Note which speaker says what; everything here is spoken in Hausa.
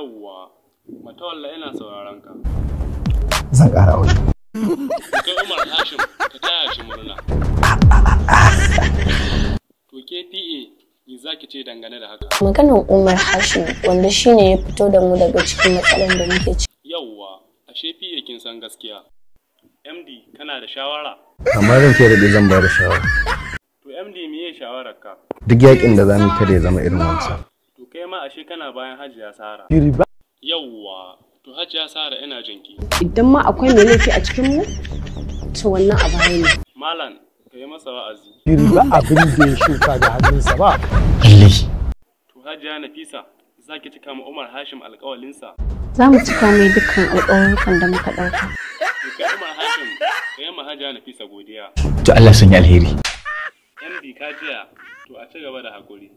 Speaker 1: Yawwa, matawalla ina sauraron ka.
Speaker 2: Zan ƙara aure.
Speaker 1: Kai Umar Hashim ka taya shi murna. To ke PA me zaki ce dangane da haka?
Speaker 3: Maganar Umar Hashim wanda shine ya fito da mu daga cikin matsalar da muke ciki.
Speaker 1: Yawwa, ashe PA kin san gaskiya. MD kana da shawara?
Speaker 2: Amma zan ke da zan ba da shawara.
Speaker 1: To MD meye shawararka?
Speaker 2: Duk yakin da zamu kada ya zama irin wancan.
Speaker 1: To kai ma ashe kana bayan Hajiya Sara.
Speaker 2: Riba.
Speaker 1: Yawwa, to Hajiya Sara ina jinki.
Speaker 3: Idan ma akwai mai laifi a cikin mu, to wannan a baya ne.
Speaker 1: Malam, kai masa wa'azi.
Speaker 4: Riba abin da ya shuka da hannunsa ba.
Speaker 2: Kalli.
Speaker 1: To Hajiya Nafisa, zaki cika ma Umar Hashim alƙawalinsa?
Speaker 3: Za mu cika mai dukkan alƙawarukan da muka ɗauka.
Speaker 1: To kai Umar Hashim, kai ma Hajiya Nafisa godiya.
Speaker 2: To Allah sanya alheri.
Speaker 1: MD ka jiya, to a ci gaba da haƙuri.